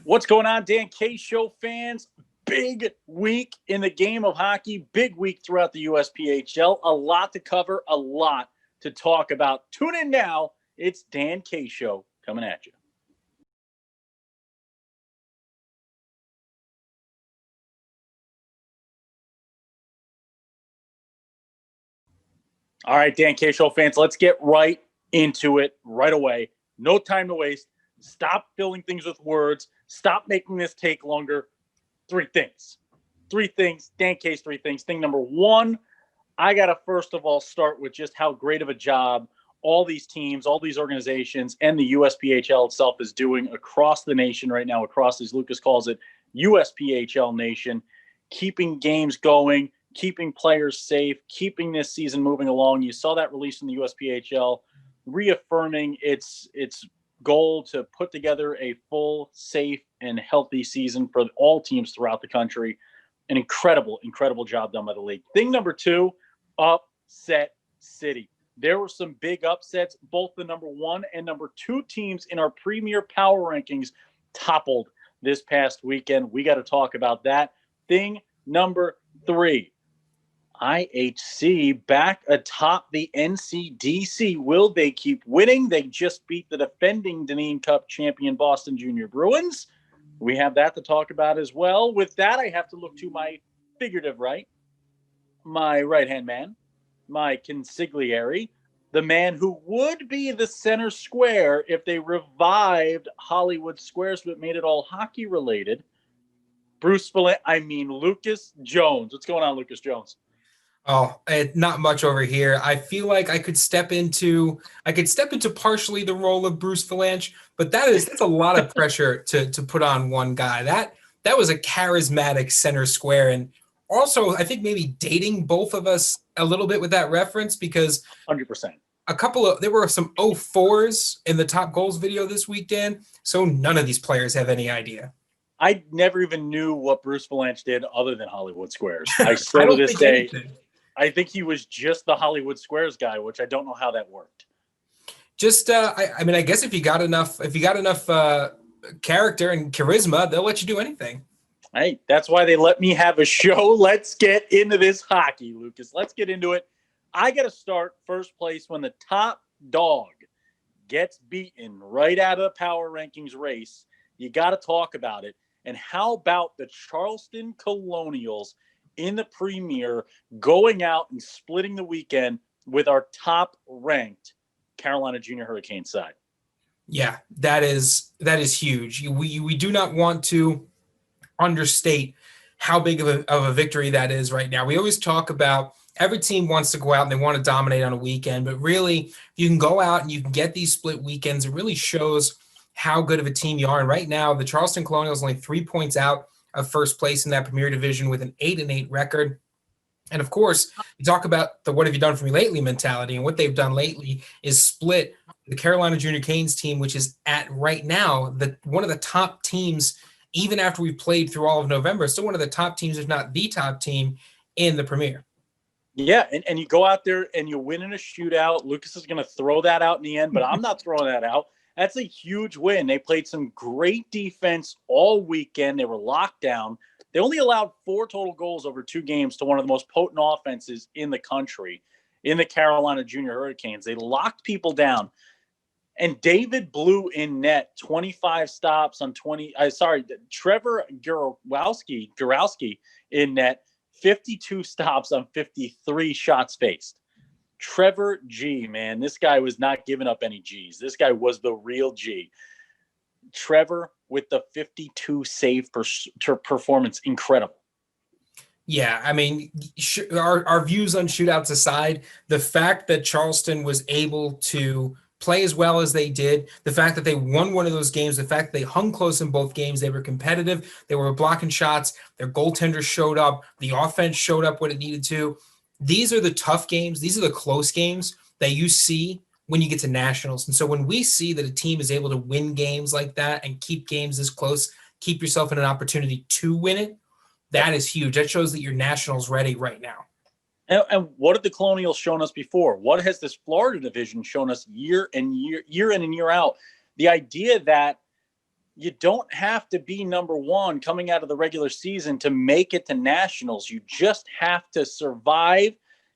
What's going on, Dan K Show fans? Big week in the game of hockey, big week throughout the USPHL. A lot to cover, a lot to talk about. Tune in now. It's Dan K Show coming at you. All right, Dan K Show fans, let's get right into it right away. No time to waste. Stop filling things with words. Stop making this take longer. Three things. Dan K's three things. Thing number one, I got to first of all start with just how great of a job all these teams, all these organizations, and the USPHL itself is doing across the nation right now, across, as Lucas calls it, USPHL nation, keeping games going, keeping players safe, keeping this season moving along. You saw that release from the USPHL, reaffirming its goal to put together a full, safe, and healthy season for all teams throughout the country. An incredible job done by the league. Thing number two, upset city. There were some big upsets. Both the number one and number two teams in our premier power rankings toppled this past weekend. We got to talk about that. Thing number three, IHC back atop the NCDC. Will they keep winning? They just beat the defending Dineen Cup champion Boston Junior Bruins. We have that to talk about as well. With that, I have to look to my figurative right, my right-hand man, my consigliere, the man who would be the center square if they revived Hollywood Squares but made it all hockey-related. Lucas Jones. What's going on, Lucas Jones? Oh, not much over here. I feel like I could step into partially the role of Bruce Valanche, but that's a lot of pressure to put on one guy. That was a charismatic center square, and also I think maybe dating both of us a little bit with that reference because 100%. There were some 04s in the top goals video this weekend, so none of these players have any idea. I never even knew what Bruce Valanche did other than Hollywood Squares. I still to this day. I think he was just the Hollywood Squares guy, which I don't know how that worked. Just, I mean, I guess if you got enough character and charisma, they'll let you do anything. Hey, that's why they let me have a show. Let's get into this hockey, Lucas. Let's get into it. I got to start first place when the top dog gets beaten right out of the power rankings race. You got to talk about it. And how about the Charleston Colonials in the Premier going out and splitting the weekend with our top-ranked Carolina Junior Hurricane side? Yeah, that is huge. We do not want to understate how big of a victory that is right now. We always talk about every team wants to go out and they want to dominate on a weekend, but really, you can go out and you can get these split weekends. It really shows how good of a team you are. And right now, the Charleston Colonials only 3 points out of first place in that Premier Division with an 8-8 record. And of course, you talk about the what have you done for me lately mentality, and what they've done lately is split the Carolina Junior Canes team, which is at right now one of the top teams, even after we've played through all of November, still one of the top teams, if not the top team in the Premier. Yeah, and you go out there and you win in a shootout. Lucas is going to throw that out in the end, but I'm not throwing that out. That's a huge win. They played some great defense all weekend. They were locked down. They only allowed 4 total goals over 2 games to one of the most potent offenses in the country, in the Carolina Junior Hurricanes. They locked people down. And David Blue in net, 25 stops on 20. Trevor Gurowski in net, 52 stops on 53 shots faced. Trevor G, man, this guy was not giving up any G's. This guy was the real G. Trevor with the 52 save performance, incredible. Yeah, I mean, our views on shootouts aside, the fact that Charleston was able to play as well as they did, the fact that they won one of those games, the fact that they hung close in both games, they were competitive, they were blocking shots, their goaltenders showed up, the offense showed up when it needed to. These are the tough games. These are the close games that you see when you get to nationals. And so when we see that a team is able to win games like that and keep games this close, keep yourself in an opportunity to win it, that is huge. That shows that your national's ready right now. And what have the Colonials shown us before? What has this Florida division shown us year in and year out? The idea that you don't have to be number one coming out of the regular season to make it to nationals. You just have to survive,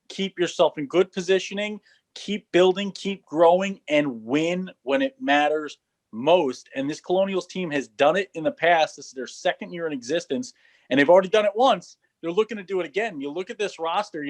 keep yourself in good positioning, keep building, keep growing, and win when it matters most. And this Colonials team has done it in the past. This is their second year in existence, and they've already done it once. They're looking to do it again. You look at this roster,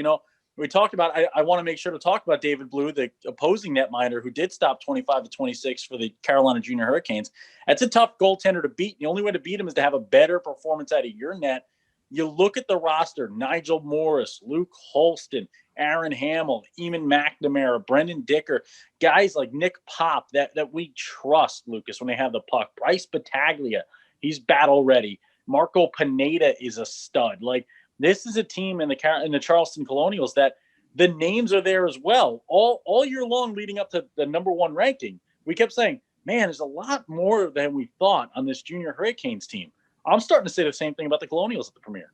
we talked about, I want to make sure to talk about David Blue, the opposing netminder who did stop 25-26 for the Carolina Junior Hurricanes. That's a tough goaltender to beat. The only way to beat him is to have a better performance out of your net. You look at the roster: Nigel Morris, Luke Holston, Aaron Hamill, Eamon McNamara, Brendan Dicker, guys like Nick Pop that we trust, Lucas, when they have the puck. Bryce Battaglia, he's battle ready. Marco Pineda is a stud. Like, this is a team in the Charleston Colonials that the names are there as well. All year long leading up to the number one ranking, we kept saying, man, there's a lot more than we thought on this Junior Hurricanes team. I'm starting to say the same thing about the Colonials at the premiere.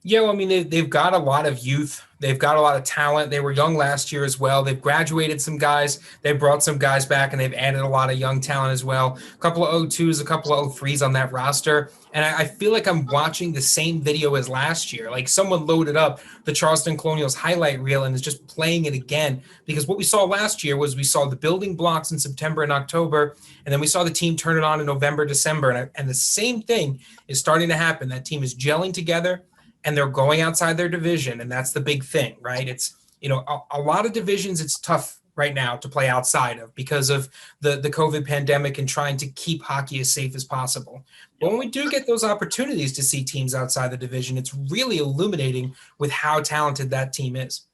Yeah, well, I mean, they've got a lot of youth. They've got a lot of talent. They were young last year as well. They've graduated some guys. They've brought some guys back, and they've added a lot of young talent as well. A couple of 02s, a couple of 03s on that roster. And I feel like I'm watching the same video as last year. Like, someone loaded up the Charleston Colonials highlight reel and is just playing it again. Because what we saw last year was we saw the building blocks in September and October, and then we saw the team turn it on in November, December. And the same thing is starting to happen. That team is gelling together, and they're going outside their division, and that's the big thing, right? It's, a lot of divisions it's tough right now to play outside of because of the COVID pandemic and trying to keep hockey as safe as possible. But when we do get those opportunities to see teams outside the division, it's really illuminating with how talented that team is.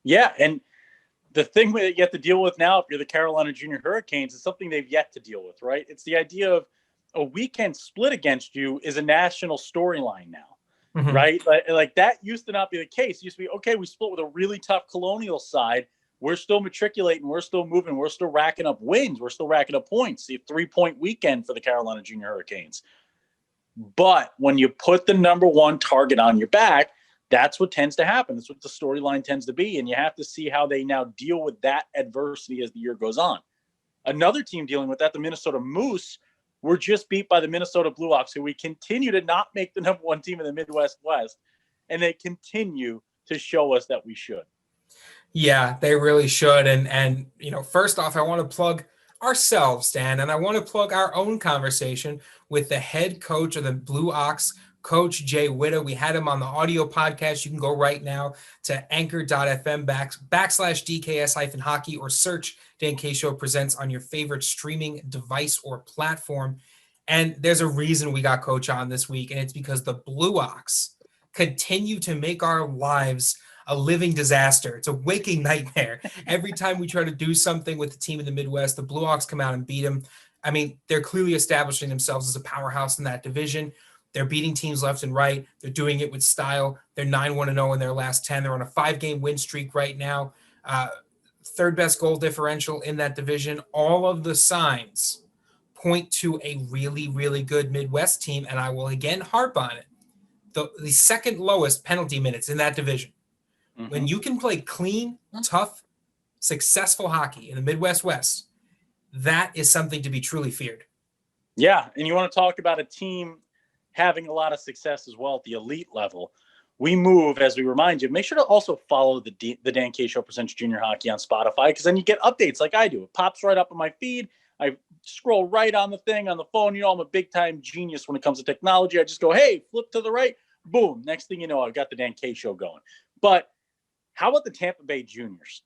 Yeah, and the thing that you have to deal with now, if you're the Carolina Junior Hurricanes, is something they've yet to deal with, right? It's the idea of a weekend split against you is a national storyline now. Mm-hmm. Right? Like that used to not be the case. It used to be, okay, we split with a really tough Colonial side. We're still matriculating. We're still moving. We're still racking up wins. We're still racking up points. See, a 3-point weekend for the Carolina Junior Hurricanes. But when you put the number one target on your back, that's what tends to happen. That's what the storyline tends to be. And you have to see how they now deal with that adversity as the year goes on. Another team dealing with that, the Minnesota Moose, were just beat by the Minnesota Blue Ops, who we continue to not make the number one team in the Midwest West, and they continue to show us that we should. Yeah, they really should. And first off, I want to plug ourselves, Dan, and I want to plug our own conversation with the head coach of the Blue Ox, Coach Jay Witta. We had him on the audio podcast. You can go right now to anchor.fm /DKS-hockey or search Dan K Show Presents on your favorite streaming device or platform. And there's a reason we got Coach on this week, and it's because the Blue Ox continue to make our lives a living disaster. It's a waking nightmare. Every time we try to do something with the team in the Midwest, the Blue Ox come out and beat them. I mean, they're clearly establishing themselves as a powerhouse in that division. They're beating teams left and right. They're doing it with style. They're 9-1-0 in their last 10. They're on a 5-game win streak right now. Third best goal differential in that division. All of the signs point to a really, really good Midwest team, and I will again harp on it. The second lowest penalty minutes in that division. Mm-hmm. When you can play clean, tough, successful hockey in the Midwest West, that is something to be truly feared. Yeah, and you want to talk about a team having a lot of success as well at the elite level. We move, as we remind you, make sure to also follow the Dan K Show Presents Junior Hockey on Spotify, because then you get updates like I do. It pops right up on my feed. I scroll right on the thing on the phone. I'm a big-time genius when it comes to technology. I just go, hey, flip to the right. Boom. Next thing you know, I've got the Dan K Show going. But how about the Tampa Bay Juniors?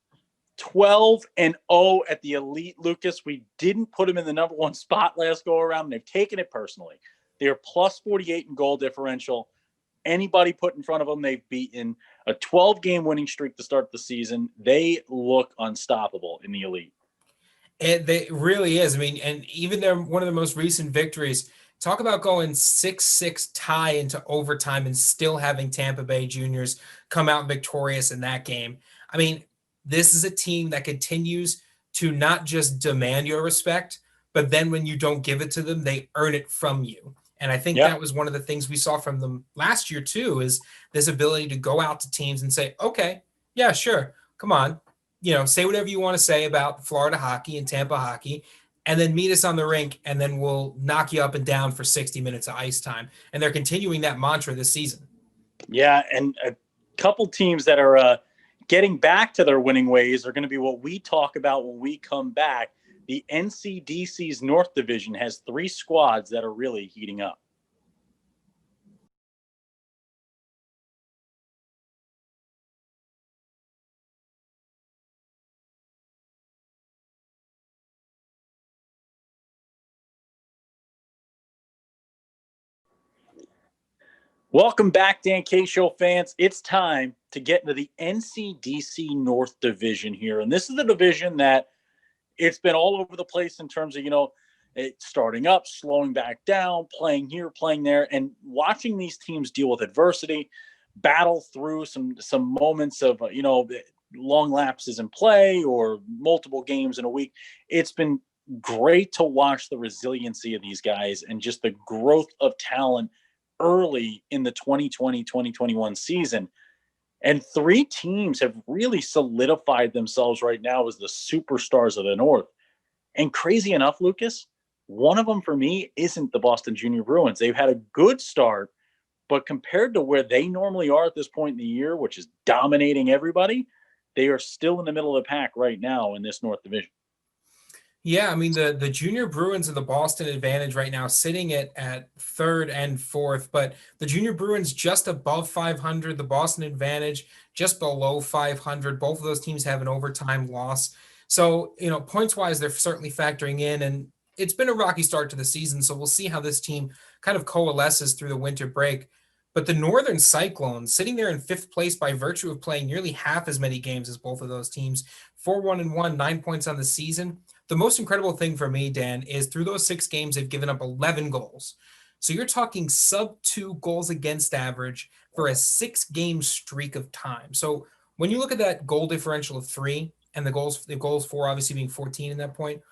12-0 at the elite, Lucas. We didn't put them in the number one spot last go-around, and they've taken it personally. They're plus 48 in goal differential. Anybody put in front of them, they've beaten. A 12-game winning streak to start the season. They look unstoppable in the elite. It really is. I mean, and even they're one of the most recent victories. Talk about going 6-6 tie into overtime and still having Tampa Bay Juniors come out victorious in that game. I mean, this is a team that continues to not just demand your respect, but then when you don't give it to them, they earn it from you. And I think that was one of the things we saw from them last year too, is this ability to go out to teams and say, okay, yeah, sure, come on. Say whatever you want to say about Florida hockey and Tampa hockey. and then meet us on the rink, and then we'll knock you up and down for 60 minutes of ice time. And they're continuing that mantra this season. Yeah, and a couple teams that are getting back to their winning ways are going to be what we talk about when we come back. The NCDC's North Division has 3 squads that are really heating up. Welcome back, Dan K Show fans. It's time to get into the NCDC North Division here. And this is the division that it's been all over the place in terms of, it starting up, slowing back down, playing here, playing there, and watching these teams deal with adversity, battle through some moments of, long lapses in play or multiple games in a week. It's been great to watch the resiliency of these guys and just the growth of talent early in the 2020-2021 season. And 3 teams have really solidified themselves right now as the superstars of the North. And crazy enough, Lucas, one of them for me isn't the Boston Junior Bruins. They've had a good start, but compared to where they normally are at this point in the year, which is dominating everybody, they are still in the middle of the pack right now in this North Division. Yeah, I mean the Junior Bruins and the Boston Advantage right now sitting at third and fourth, but the Junior Bruins just above 500, the Boston Advantage just below 500. Both of those teams have an overtime loss. So, points wise, they're certainly factoring in, and it's been a rocky start to the season. So we'll see how this team kind of coalesces through the winter break. But the Northern Cyclones sitting there in 5th place by virtue of playing nearly half as many games as both of those teams, 4-1-1, 9 points on the season. The most incredible thing for me, Dan, is through those 6 games, they've given up 11 goals. So you're talking sub 2 goals against average for a 6-game streak of time. So when you look at that goal differential of 3 and the goals for obviously being 14 in that point,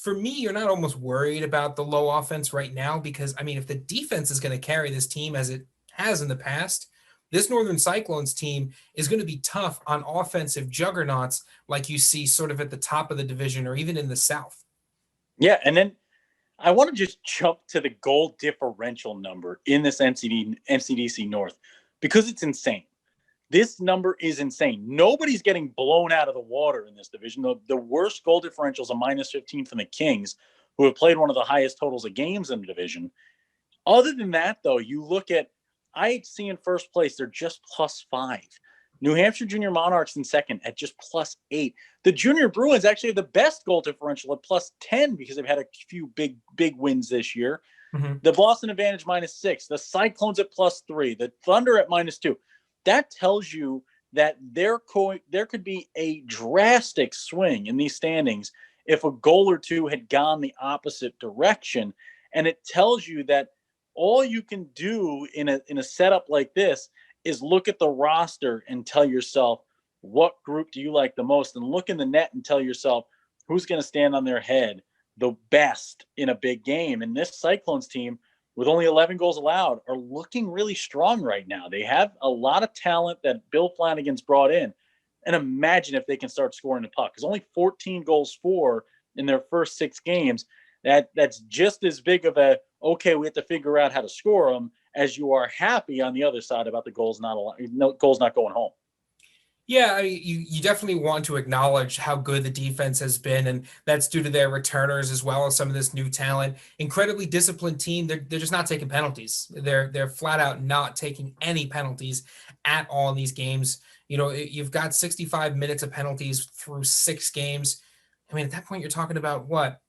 for me, you're not almost worried about the low offense right now because, if the defense is going to carry this team as it has in the past, this Northern Cyclones team is going to be tough on offensive juggernauts like you see sort of at the top of the division or even in the South. Yeah, and then I want to just jump to the goal differential number in this NCDC North because it's insane. This number is insane. Nobody's getting blown out of the water in this division. The worst goal differential is a -15 from the Kings, who have played one of the highest totals of games in the division. Other than that, though, you look at IHC in first place, they're just +5. New Hampshire Junior Monarchs in second at just +8. The Junior Bruins actually have the best goal differential at +10 because they've had a few big wins this year. Mm-hmm. The Boston Advantage -6. The Cyclones at +3. The Thunder at -2. That tells you that there could be a drastic swing in these standings if a goal or two had gone the opposite direction. And it tells you that all you can do in a setup like this is look at the roster and tell yourself, what group do you like the most? And look in the net and tell yourself who's going to stand on their head the best in a big game. And this Cyclones team, with only 11 goals allowed, are looking really strong right now. They have a lot of talent that Bill Flanagan's brought in. And imagine if they can start scoring the puck. Because only 14 goals for in their first 6 games. That's just as big of a, okay, we have to figure out how to score them, as you are happy on the other side about the goals not going home. Yeah, you definitely want to acknowledge how good the defense has been, and that's due to their returners as well as some of this new talent. Incredibly disciplined team. They're just not taking penalties. They're flat out not taking any penalties at all in these games. You've got 65 minutes of penalties through 6 games. At that point, you're talking about what?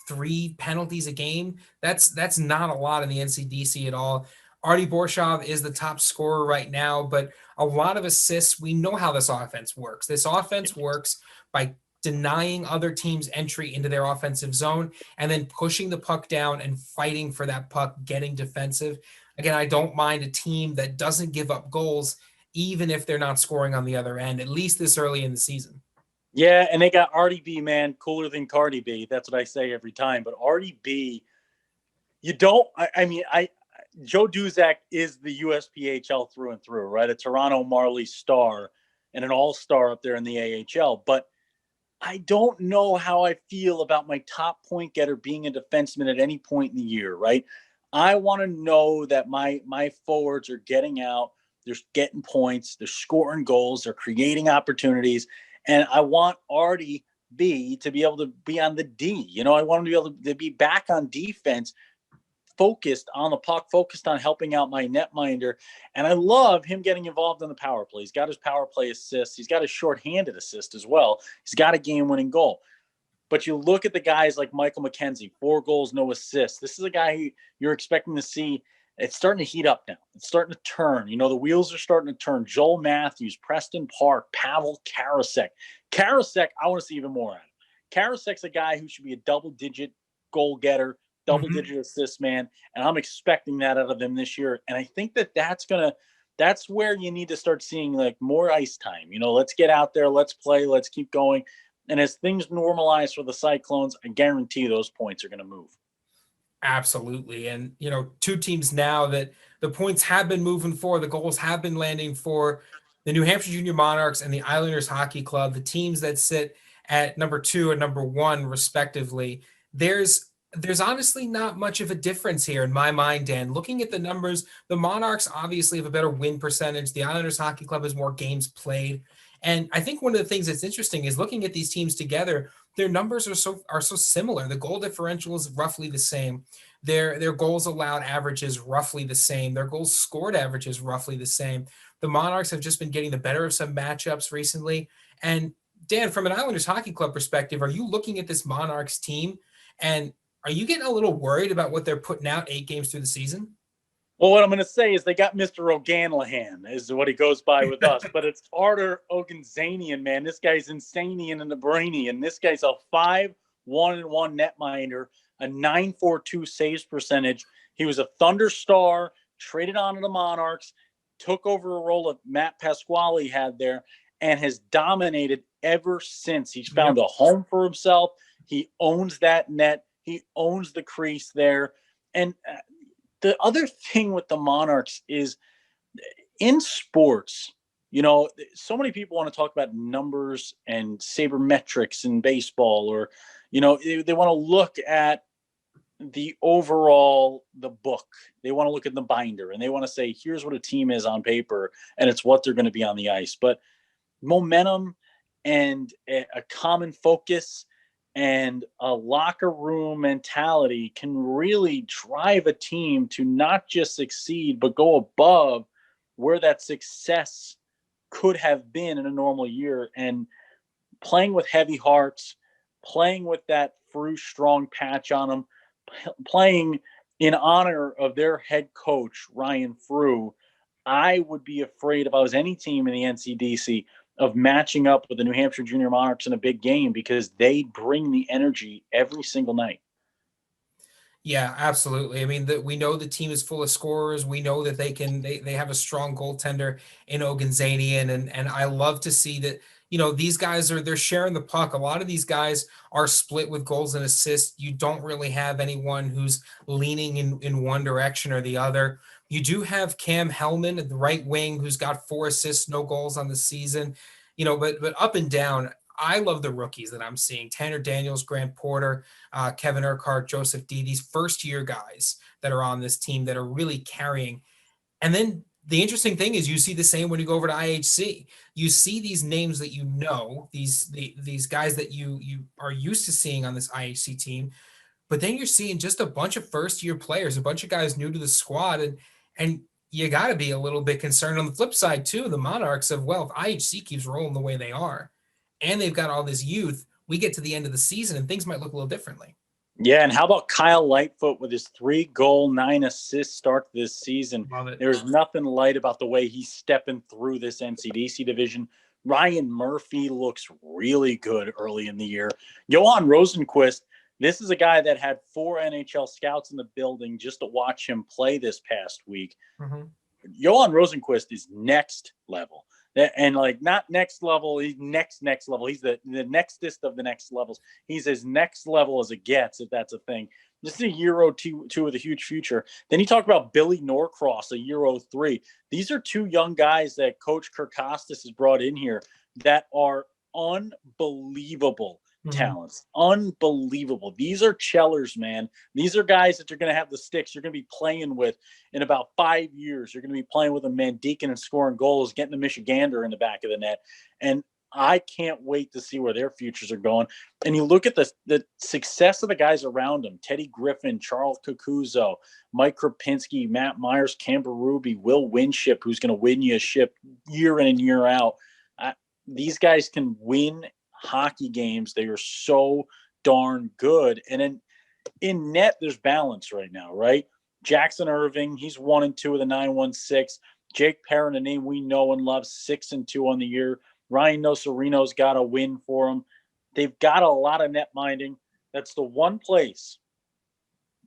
3 penalties a game. That's not a lot in the NCDC at all. Artie Borshov is the top scorer right now, but a lot of assists. We know how this offense works. This offense works by denying other teams entry into their offensive zone and then pushing the puck down and fighting for that puck, getting defensive. Again, I don't mind a team that doesn't give up goals, even if they're not scoring on the other end, at least this early in the season. Yeah, and they got Artie B, man, cooler than Cardi B. That's what I say every time. But Artie B, Joe Duzak is the USPHL through and through, right? A Toronto Marley star and an all-star up there in the AHL. But I don't know how I feel about my top point getter being a defenseman at any point in the year, right? I want to know that my forwards are getting out, they're getting points, they're scoring goals, they're creating opportunities, and I want Artie B to be able to be on the D. I want him to be able to be back on defense, focused on the puck, focused on helping out my netminder. And I love him getting involved in the power play. He's got his power play assist. He's got his shorthanded assist as well. He's got a game-winning goal. But you look at the guys like Michael McKenzie, 4 goals, no assists. This is a guy who you're expecting to see. It's starting to heat up now. It's starting to turn. The wheels are starting to turn. Joel Matthews, Preston Park, Pavel Karasek. Karasek, I want to see even more out of. Karasek's a guy who should be a double-digit goal getter, double-digit assist man, and I'm expecting that out of him this year. And I think that's where you need to start seeing like more ice time. Let's get out there, let's play, let's keep going. And as things normalize for the Cyclones, I guarantee those points are going to move. Absolutely. And, two teams now that the points have been moving for, the goals have been landing for the New Hampshire Junior Monarchs and the Islanders Hockey Club, the teams that sit at number 2 and number 1, respectively. There's honestly not much of a difference here in my mind, Dan. Looking at the numbers, the Monarchs obviously have a better win percentage. The Islanders Hockey Club has more games played. And I think one of the things that's interesting is looking at these teams together, their numbers are so similar. The goal differential is roughly the same. Their goals allowed average is roughly the same. Their goals scored average is roughly the same. The Monarchs have just been getting the better of some matchups recently. And Dan, from an Islanders Hockey Club perspective, are you looking at this Monarchs team and are you getting a little worried about what they're putting out 8 games through the season? Well, what I'm going to say is they got Mr. O'Ganlahan is what he goes by with us, but it's Artur Ogunzanian, man. This guy's insanian and the brainy, and this guy's a 5-1-1 netminder, a 9.42 saves percentage. He was a Thunder star, traded on to the Monarchs, took over a role that Matt Pasquale had there, and has dominated ever since. He's found a home for himself. He owns that net. He owns the crease there. And the other thing with the Monarchs is in sports, so many people want to talk about numbers and sabermetrics in baseball, or, they want to look at the book. They want to look at the binder and they want to say, here's what a team is on paper and it's what they're going to be on the ice. But momentum and a common focus and a locker room mentality can really drive a team to not just succeed, but go above where that success could have been in a normal year. And playing with heavy hearts, playing with that Frew strong patch on them, playing in honor of their head coach, Ryan Frew, I would be afraid if I was any team in the NCDC of matching up with the New Hampshire Junior Monarchs in a big game because they bring the energy every single night. Yeah, absolutely. I mean, we know the team is full of scorers. We know that they have a strong goaltender in Ogunzanian, and I love to see that, these guys they're sharing the puck. A lot of these guys are split with goals and assists. You don't really have anyone who's leaning in one direction or the other. You do have Cam Hellman at the right wing, who's got 4 assists, no goals on the season. But up and down, I love the rookies that I'm seeing. Tanner Daniels, Grant Porter, Kevin Urquhart, Joseph D. These first-year guys that are on this team that are really carrying. And then the interesting thing is you see the same when you go over to IHC. You see these names that these guys that you are used to seeing on this IHC team, but then you're seeing just a bunch of first-year players, a bunch of guys new to the squad, and you got to be a little bit concerned on the flip side too. The Monarchs of, well, if IHC keeps rolling the way they are, and they've got all this youth, we get to the end of the season and things might look a little differently. Yeah, and how about Kyle Lightfoot with his 3-goal, 9-assist start this season? There's nothing light about the way he's stepping through this NCDC division. Ryan Murphy looks really good early in the year. Johan Rosenquist, this is a guy that had 4 NHL scouts in the building just to watch him play this past week. Mm-hmm. Johan Rosenquist is next level. And not next level, he's next level. He's the nextest of the next levels. He's as next level as it gets, if that's a thing. This is a Euro 2 with a huge future. Then you talk about Billy Norcross, a Euro 3. These are 2 young guys that Coach Kirkostas has brought in here that are unbelievable talents. Unbelievable. These are chellers, man. These are guys that you're going to have the sticks you're going to be playing with in about 5 years. You're going to be playing with a man Deacon and scoring goals, getting the Michigander in the back of the net. And I can't wait to see where their futures are going. And you look at the success of the guys around them: Teddy Griffin, Charles Kakuzo, Mike Krapinski, Matt Myers, Camber Ruby, Will Winship, who's going to win you a ship year in and year out. These guys can win hockey games. They are so darn good. And in net, there's balance right now, right? Jackson Irving, he's 1-2 with a 916. Jake Perrin, a name we know and love, 6-2 on the year. Ryan Nocerino's got a win for them. They've got a lot of net minding. That's the one place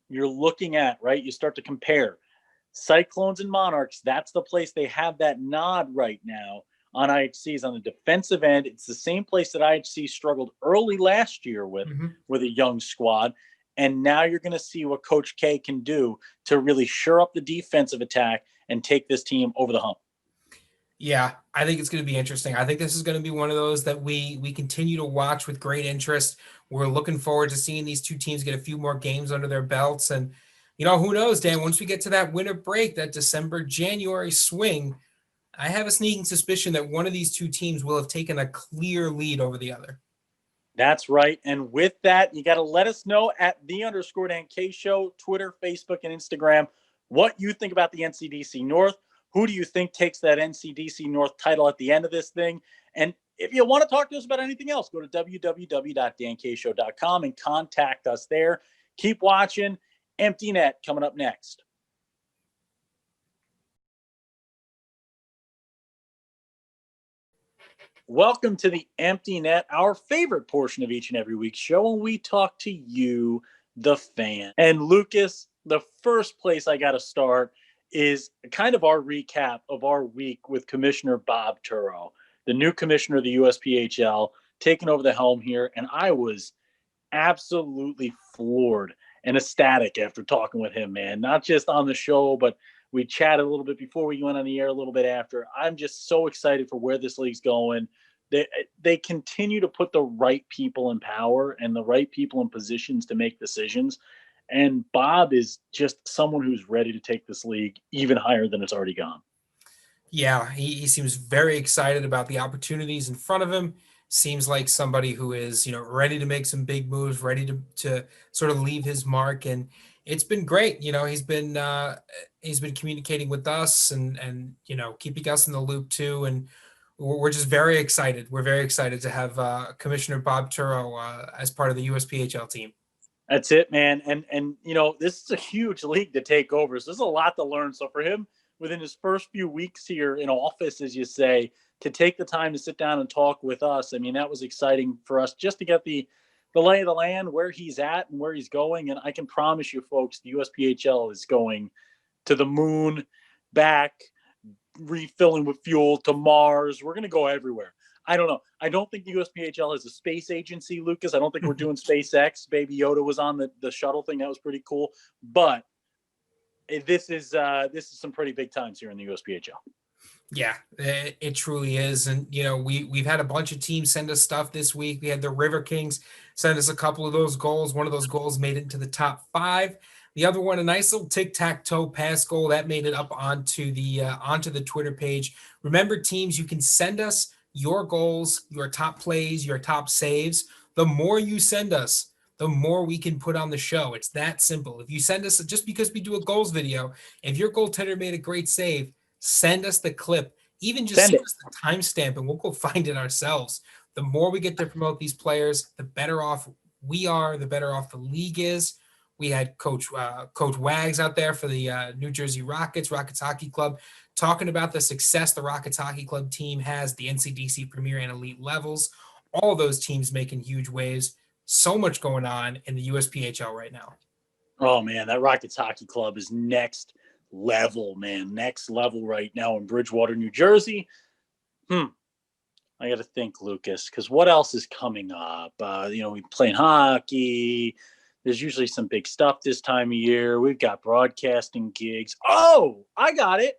you're looking at, right? You start to compare Cyclones and Monarchs. That's the place they have that nod right now on IHC's on the defensive end. It's the same place that IHC struggled early last year with a young squad. And now you're going to see what Coach K can do to really shore up the defensive attack and take this team over the hump. Yeah, I think it's going to be interesting. I think this is going to be one of those that we continue to watch with great interest. We're looking forward to seeing these two teams get a few more games under their belts. And, who knows, Dan, once we get to that winter break, that December-January swing, I have a sneaking suspicion that one of these two teams will have taken a clear lead over the other. That's right. And with that, you got to let us know at _DanK Show, Twitter, Facebook, and Instagram, what you think about the NCDC North. Who do you think takes that NCDC North title at the end of this thing? And if you want to talk to us about anything else, go to www.dankshow.com and contact us there. Keep watching. Empty Net coming up next. Welcome to the Empty Net, our favorite portion of each and every week's show, when we talk to you, the fan. And Lucas, the first place I got to start is kind of our recap of our week with Commissioner Bob Turo, the new commissioner of the USPHL, taking over the helm here. And I was absolutely floored and ecstatic after talking with him, man. Not just on the show, but we chatted a little bit before we went on the air, a little bit after. I'm just so excited for where this league's going. They continue to put the right people in power and the right people in positions to make decisions. And Bob is just someone who's ready to take this league even higher than it's already gone. Yeah, he seems very excited about the opportunities in front of him. Seems like somebody who is, ready to make some big moves, ready to sort of leave his mark. And it's been great. He's been communicating with us and keeping us in the loop too. And we're just very excited. We're very excited to have Commissioner Bob Turo as part of the USPHL team. That's it, man. And this is a huge league to take over. So there's a lot to learn. So for him, within his first few weeks here in office, as you say, to take the time to sit down and talk with us, I mean, that was exciting for us just to get the lay of the land, where he's at and where he's going. And I can promise you, folks, the USPHL is going to the moon, back, refilling with fuel, to Mars. We're going to go everywhere. I don't know. I don't think the USPHL is a space agency, Lucas. I don't think we're doing SpaceX. Baby Yoda was on the shuttle thing. That was pretty cool. But this is some pretty big times here in the USPHL. Yeah, it truly is. And, we've had a bunch of teams send us stuff this week. We had the River Kings send us a couple of those goals. One of those goals made it into the top 5. The other one, a nice little tic-tac-toe pass goal that made it up onto the Twitter page. Remember, teams, you can send us your goals, your top plays, your top saves. The more you send us, the more we can put on the show. It's that simple. If you send us, just because we do a goals video, if your goaltender made a great save, send us the clip. Even just send us the timestamp and we'll go find it ourselves. The more we get to promote these players, the better off we are, the better off the league is. We had Coach Wags out there for the New Jersey Rockets Hockey Club, talking about the success the Rockets Hockey Club team has, the NCDC Premier and Elite levels, all of those teams making huge waves. So much going on in the USPHL right now. Oh, man, that Rockets Hockey Club is next level, man. Next level right now in Bridgewater, New Jersey. I got to think, Lucas, because what else is coming up? We playing hockey. There's usually some big stuff this time of year. We've got broadcasting gigs. Oh, I got it.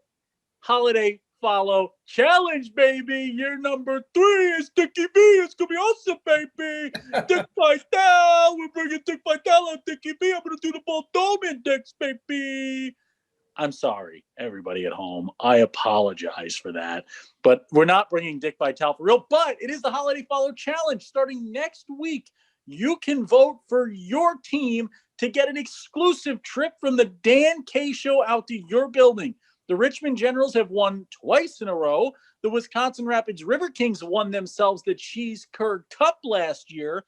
Holiday follow challenge, baby. Year number 3 is Dickie V. It's going to be awesome, baby. Dick Vitale. We're bringing Dick Vitale on Dickie V. I'm going to do the ball dome index, baby. I'm sorry, everybody at home. I apologize for that. But we're not bringing Dick Vitale for real. But it is the Holiday Follow Challenge starting next week. You can vote for your team to get an exclusive trip from the Dan K Show out to your building. The Richmond Generals have won twice in a row. The Wisconsin Rapids River Kings won themselves the Cheese Curd Cup last year.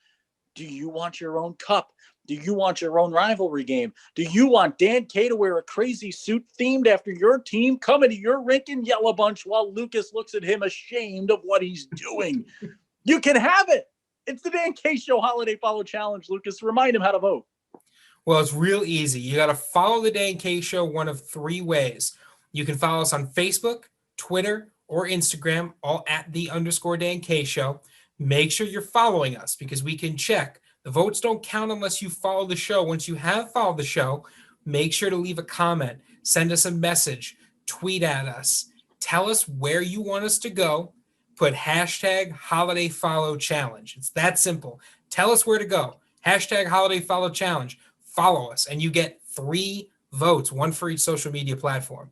Do you want your own cup? Do you want your own rivalry game? Do you want Dan K to wear a crazy suit themed after your team coming to your rink in Yellow Bunch while Lucas looks at him ashamed of what he's doing? You can have it. It's the Dan K Show Holiday Follow Challenge. Lucas, remind him how to vote. Well, it's real easy. You got to follow the Dan K Show one of 3 ways. You can follow us on Facebook, Twitter, or Instagram, all at @the_Dan K Show. Make sure you're following us because we can check. The votes don't count unless you follow the show. Once you have followed the show, make sure to leave a comment, send us a message, tweet at us, tell us where you want us to go, put #HolidayFollowChallenge. It's that simple. Tell us where to go. #HolidayFollowChallenge. Follow us, and you get 3 votes, 1 for each social media platform.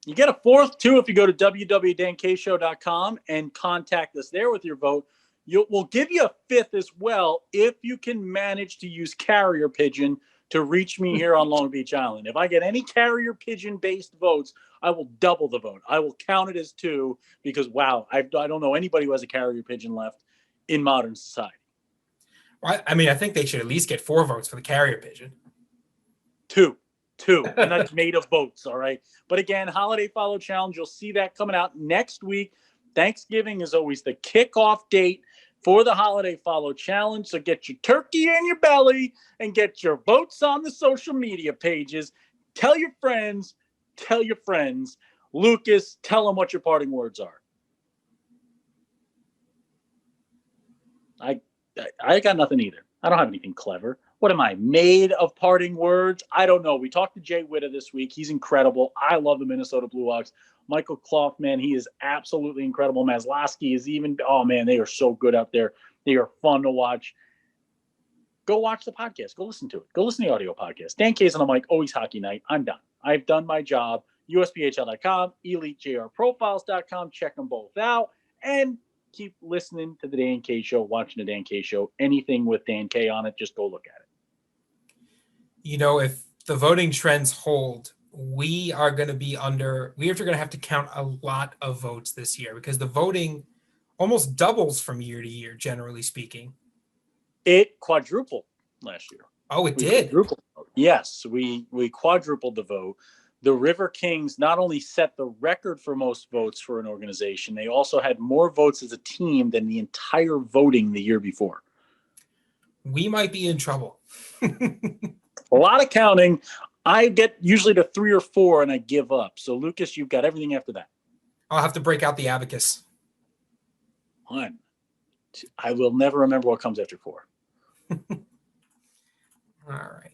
You get a 4th, too, if you go to www.dankshow.com and contact us there with your vote. We'll give you a 5th as well if you can manage to use carrier pigeon to reach me here on Long Beach Island. If I get any carrier pigeon-based votes, I will double the vote. I will count it as 2 because, wow, I don't know anybody who has a carrier pigeon left in modern society. I mean, I think they should at least get 4 votes for the carrier pigeon. 2, and that's made of boats, all right? But again, Holiday Follow Challenge, you'll see that coming out next week. Thanksgiving is always the kickoff date for the Holiday Follow Challenge. So get your turkey in your belly and get your votes on the social media pages. Tell your friends. Lucas, tell them what your parting words are. I got nothing either. I don't have anything clever. What am I, made of parting words? I don't know. We talked to Jay Witta this week. He's incredible. I love the Minnesota Blue Hawks. Michael Clough, man, he is absolutely incredible. Maslowski is oh, man, they are so good out there. They are fun to watch. Go watch the podcast. Go listen to it. Go listen to the audio podcast. Dan K's on the mic, always hockey night. I'm done. I've done my job. USPHL.com, EliteJRProfiles.com. Check them both out. And keep listening to the Dan K Show, watching the Dan K Show. Anything with Dan K on it, just go look at it. You know, if the voting trends hold, we are going to have to count a lot of votes this year because the voting almost doubles from year to year, generally speaking. It quadrupled last year. Oh, it did? Yes, we quadrupled the vote. The River Kings not only set the record for most votes for an organization, they also had more votes as a team than the entire voting the year before. We might be in trouble. A lot of counting. I get usually to 3 or 4 and I give up. So, Lucas, you've got everything after that. I'll have to break out the abacus. 1. I will never remember what comes after 4. All right.